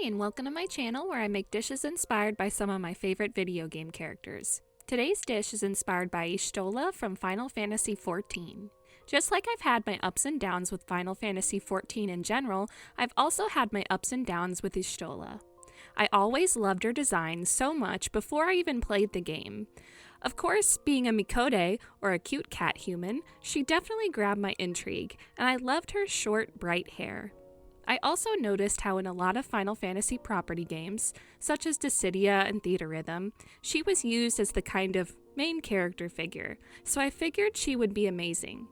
Hi and welcome to my channel where I make dishes inspired by some of my favorite video game characters. Today's dish is inspired by Y'shtola from Final Fantasy XIV. Just like I've had my ups and downs with Final Fantasy XIV in general, I've also had my ups and downs with Y'shtola. I always loved her design so much before I even played the game. Of course, being a Mikode, or a cute cat human, she definitely grabbed my intrigue, and I loved her short, bright hair. I also noticed how in a lot of Final Fantasy property games, such as Dissidia and Theatrhythm, she was used as the kind of main character figure, so I figured she would be amazing.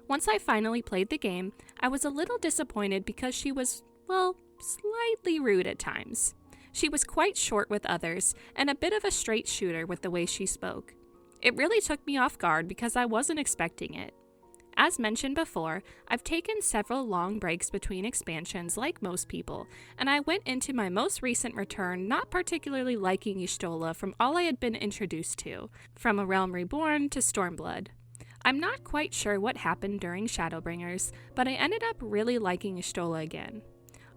Once I finally played the game, I was a little disappointed because she was, well, slightly rude at times. She was quite short with others, and a bit of a straight shooter with the way she spoke. It really took me off guard because I wasn't expecting it. As mentioned before, I've taken several long breaks between expansions like most people, and I went into my most recent return not particularly liking Y'shtola from all I had been introduced to, from A Realm Reborn to Stormblood. I'm not quite sure what happened during Shadowbringers, but I ended up really liking Y'shtola again.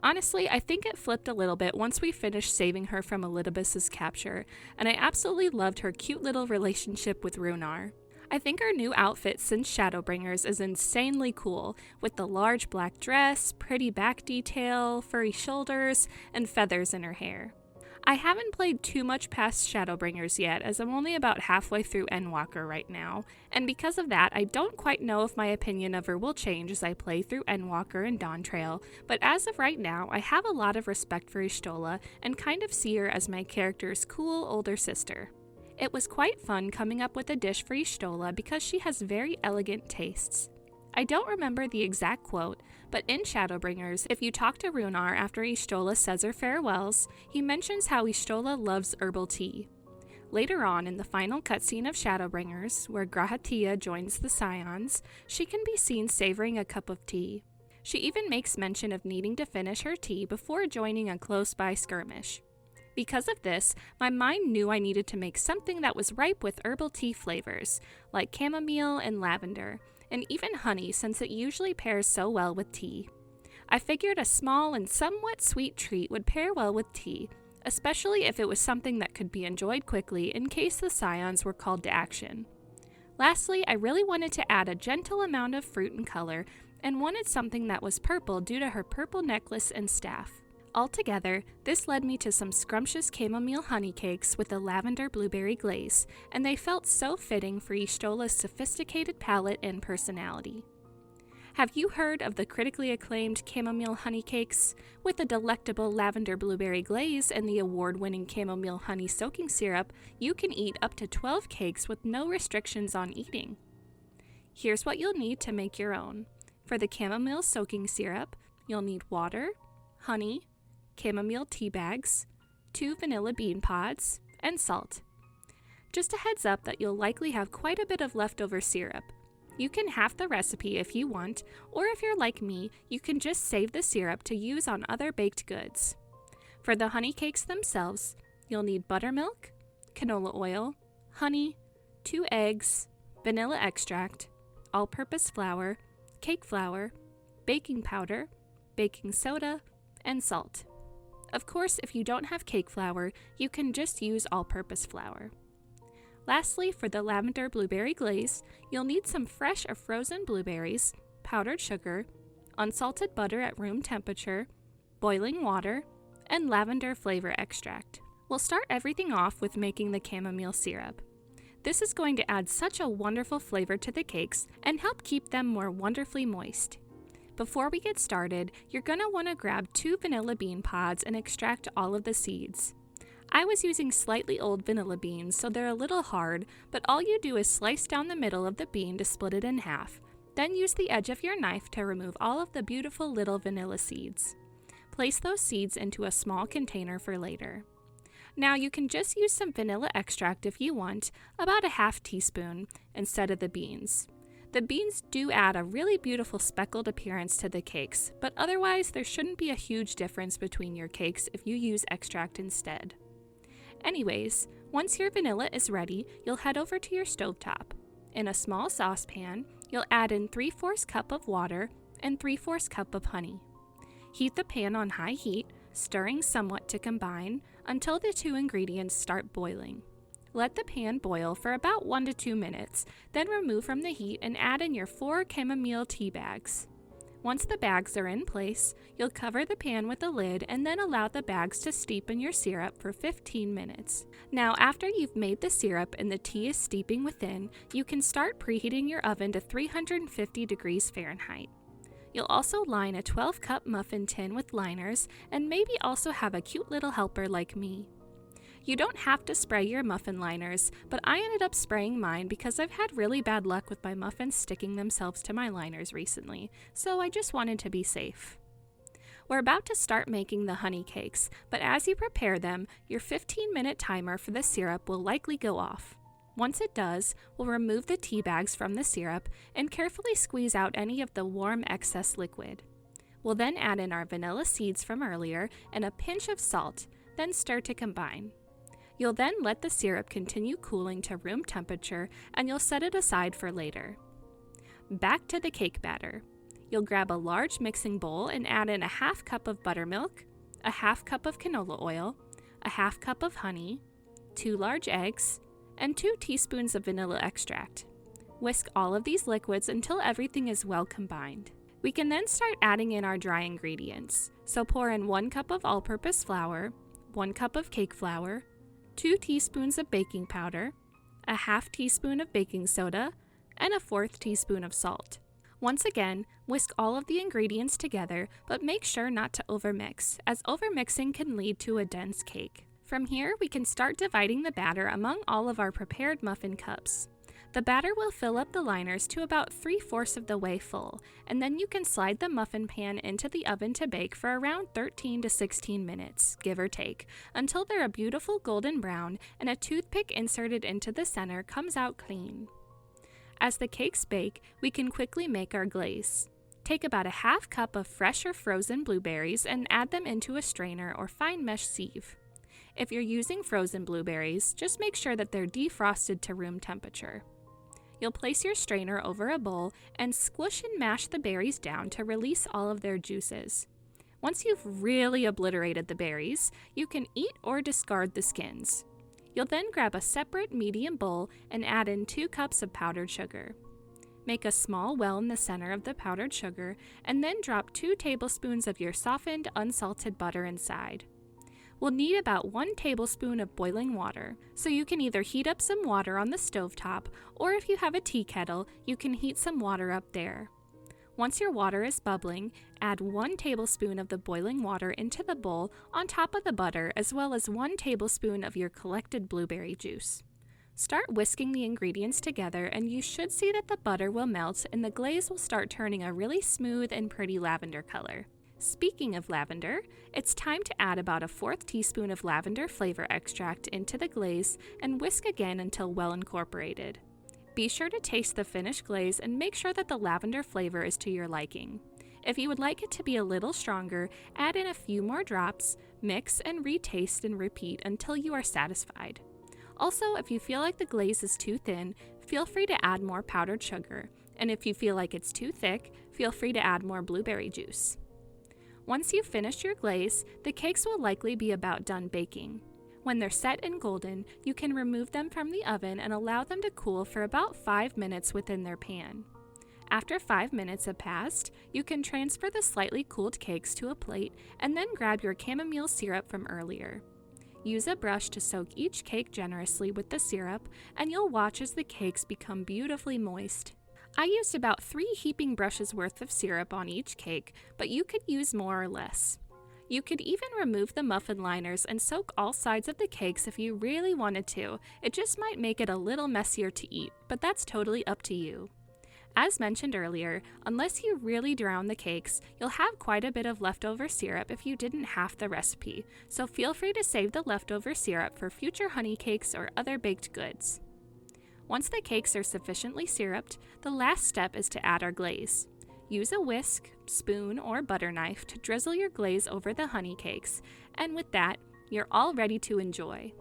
Honestly, I think it flipped a little bit once we finished saving her from Elidibus's capture, and I absolutely loved her cute little relationship with Runar. I think her new outfit since Shadowbringers is insanely cool, with the large black dress, pretty back detail, furry shoulders, and feathers in her hair. I haven't played too much past Shadowbringers yet, as I'm only about halfway through Endwalker right now, and because of that, I don't quite know if my opinion of her will change as I play through Endwalker and Dawntrail, but as of right now, I have a lot of respect for Y'shtola and kind of see her as my character's cool older sister. It was quite fun coming up with a dish for Y'shtola because she has very elegant tastes. I don't remember the exact quote, but in Shadowbringers, if you talk to Runar after Y'shtola says her farewells, he mentions how Y'shtola loves herbal tea. Later on in the final cutscene of Shadowbringers, where Rak'tika joins the Scions, she can be seen savoring a cup of tea. She even makes mention of needing to finish her tea before joining a close-by skirmish. Because of this, my mind knew I needed to make something that was ripe with herbal tea flavors, like chamomile and lavender, and even honey since it usually pairs so well with tea. I figured a small and somewhat sweet treat would pair well with tea, especially if it was something that could be enjoyed quickly in case the Scions were called to action. Lastly, I really wanted to add a gentle amount of fruit and color, and wanted something that was purple due to her purple necklace and staff. Altogether, this led me to some scrumptious chamomile honey cakes with a lavender blueberry glaze, and they felt so fitting for Y'shtola's sophisticated palate and personality. Have you heard of the critically acclaimed chamomile honey cakes? With the delectable lavender blueberry glaze and the award-winning chamomile honey soaking syrup, you can eat up to 12 cakes with no restrictions on eating. Here's what you'll need to make your own. For the chamomile soaking syrup, you'll need water, honey, chamomile tea bags, 2 vanilla bean pods, and salt. Just a heads up that you'll likely have quite a bit of leftover syrup. You can half the recipe if you want, or if you're like me, you can just save the syrup to use on other baked goods. For the honey cakes themselves, you'll need buttermilk, canola oil, honey, 2 eggs, vanilla extract, all-purpose flour, cake flour, baking powder, baking soda, and salt. Of course, if you don't have cake flour, you can just use all-purpose flour. Lastly, for the lavender blueberry glaze, you'll need some fresh or frozen blueberries, powdered sugar, unsalted butter at room temperature, boiling water, and lavender flavor extract. We'll start everything off with making the chamomile syrup. This is going to add such a wonderful flavor to the cakes and help keep them more wonderfully moist. Before we get started, you're going to want to grab 2 vanilla bean pods and extract all of the seeds. I was using slightly old vanilla beans, so they're a little hard, but all you do is slice down the middle of the bean to split it in half. Then use the edge of your knife to remove all of the beautiful little vanilla seeds. Place those seeds into a small container for later. Now you can just use some vanilla extract if you want, about a half teaspoon, instead of the beans. The beans do add a really beautiful speckled appearance to the cakes, but otherwise there shouldn't be a huge difference between your cakes if you use extract instead. Anyways, once your vanilla is ready, you'll head over to your stovetop. In a small saucepan, you'll add in 3/4 cup of water and 3/4 cup of honey. Heat the pan on high heat, stirring somewhat to combine until the two ingredients start boiling. Let the pan boil for about 1 to 2 minutes, then remove from the heat and add in your 4 chamomile tea bags. Once the bags are in place, you'll cover the pan with a lid and then allow the bags to steep in your syrup for 15 minutes. Now, after you've made the syrup and the tea is steeping within, you can start preheating your oven to 350 degrees Fahrenheit. You'll also line a 12-cup muffin tin with liners and maybe also have a cute little helper like me. You don't have to spray your muffin liners, but I ended up spraying mine because I've had really bad luck with my muffins sticking themselves to my liners recently, so I just wanted to be safe. We're about to start making the honey cakes, but as you prepare them, your 15-minute timer for the syrup will likely go off. Once it does, we'll remove the tea bags from the syrup and carefully squeeze out any of the warm excess liquid. We'll then add in our vanilla seeds from earlier and a pinch of salt, then stir to combine. You'll then let the syrup continue cooling to room temperature and you'll set it aside for later. Back to the cake batter. You'll grab a large mixing bowl and add in a half cup of buttermilk, a half cup of canola oil, a half cup of honey, 2 large eggs, and 2 teaspoons of vanilla extract. Whisk all of these liquids until everything is well combined. We can then start adding in our dry ingredients. So pour in 1 cup of all-purpose flour, 1 cup of cake flour, 2 teaspoons of baking powder, a half teaspoon of baking soda, and a 1/4 teaspoon of salt. Once again, whisk all of the ingredients together, but make sure not to overmix, as overmixing can lead to a dense cake. From here, we can start dividing the batter among all of our prepared muffin cups. The batter will fill up the liners to about 3/4 of the way full, and then you can slide the muffin pan into the oven to bake for around 13 to 16 minutes, give or take, until they're a beautiful golden brown and a toothpick inserted into the center comes out clean. As the cakes bake, we can quickly make our glaze. Take about a half cup of fresh or frozen blueberries and add them into a strainer or fine mesh sieve. If you're using frozen blueberries, just make sure that they're defrosted to room temperature. You'll place your strainer over a bowl and squish and mash the berries down to release all of their juices. Once you've really obliterated the berries, you can eat or discard the skins. You'll then grab a separate medium bowl and add in 2 cups of powdered sugar. Make a small well in the center of the powdered sugar and then drop 2 tablespoons of your softened, unsalted butter inside. We'll need about 1 tablespoon of boiling water, so you can either heat up some water on the stovetop, or if you have a tea kettle, you can heat some water up there. Once your water is bubbling, add 1 tablespoon of the boiling water into the bowl on top of the butter, as well as 1 tablespoon of your collected blueberry juice. Start whisking the ingredients together and you should see that the butter will melt and the glaze will start turning a really smooth and pretty lavender color. Speaking of lavender, it's time to add about a 1/4 teaspoon of lavender flavor extract into the glaze and whisk again until well incorporated. Be sure to taste the finished glaze and make sure that the lavender flavor is to your liking. If you would like it to be a little stronger, add in a few more drops, mix and retaste and repeat until you are satisfied. Also, if you feel like the glaze is too thin, feel free to add more powdered sugar, and if you feel like it's too thick, feel free to add more blueberry juice. Once you've finished your glaze, the cakes will likely be about done baking. When they're set and golden, you can remove them from the oven and allow them to cool for about 5 minutes within their pan. After 5 minutes have passed, you can transfer the slightly cooled cakes to a plate and then grab your chamomile syrup from earlier. Use a brush to soak each cake generously with the syrup, and you'll watch as the cakes become beautifully moist. I used about 3 heaping brushes worth of syrup on each cake, but you could use more or less. You could even remove the muffin liners and soak all sides of the cakes if you really wanted to. It just might make it a little messier to eat, but that's totally up to you. As mentioned earlier, unless you really drown the cakes, you'll have quite a bit of leftover syrup if you didn't half the recipe, so feel free to save the leftover syrup for future honey cakes or other baked goods. Once the cakes are sufficiently syruped, the last step is to add our glaze. Use a whisk, spoon, or butter knife to drizzle your glaze over the honey cakes, and with that, you're all ready to enjoy.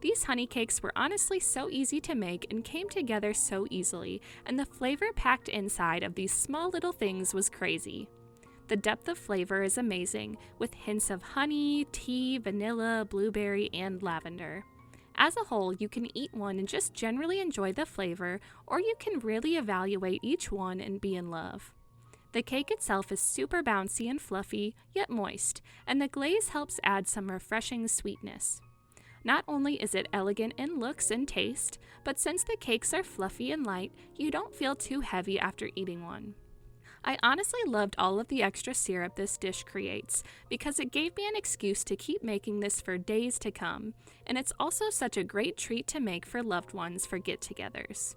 These honey cakes were honestly so easy to make and came together so easily, and the flavor packed inside of these small little things was crazy. The depth of flavor is amazing, with hints of honey, tea, vanilla, blueberry, and lavender. As a whole, you can eat one and just generally enjoy the flavor, or you can really evaluate each one and be in love. The cake itself is super bouncy and fluffy, yet moist, and the glaze helps add some refreshing sweetness. Not only is it elegant in looks and taste, but since the cakes are fluffy and light, you don't feel too heavy after eating one. I honestly loved all of the extra syrup this dish creates because it gave me an excuse to keep making this for days to come, and it's also such a great treat to make for loved ones for get-togethers.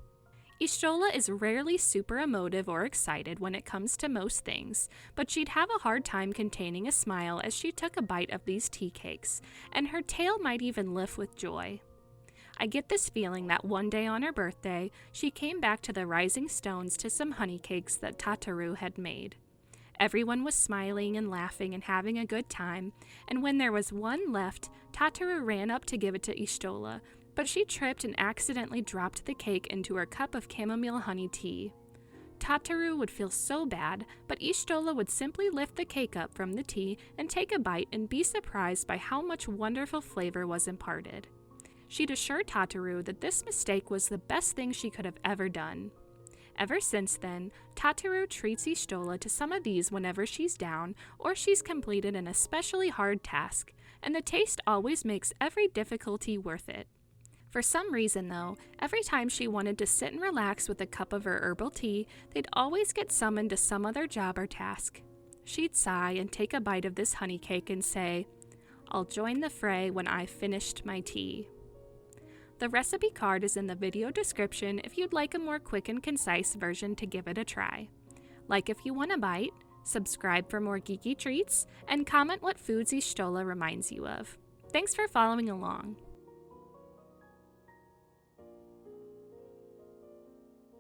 Yshtola is rarely super emotive or excited when it comes to most things, but she'd have a hard time containing a smile as she took a bite of these tea cakes, and her tail might even lift with joy. I get this feeling that one day on her birthday, she came back to the Rising Stones to some honey cakes that Tataru had made. Everyone was smiling and laughing and having a good time, and when there was one left, Tataru ran up to give it to Yshtola, but she tripped and accidentally dropped the cake into her cup of chamomile honey tea. Tataru would feel so bad, but Yshtola would simply lift the cake up from the tea and take a bite and be surprised by how much wonderful flavor was imparted. She'd assured Tataru that this mistake was the best thing she could have ever done. Ever since then, Tataru treats Yshtola to some of these whenever she's down or she's completed an especially hard task, and the taste always makes every difficulty worth it. For some reason, though, every time she wanted to sit and relax with a cup of her herbal tea, they'd always get summoned to some other job or task. She'd sigh and take a bite of this honey cake and say, "I'll join the fray when I've finished my tea." The recipe card is in the video description if you'd like a more quick and concise version to give it a try. Like if you want a bite, subscribe for more geeky treats, and comment what foods Yshtola reminds you of. Thanks for following along.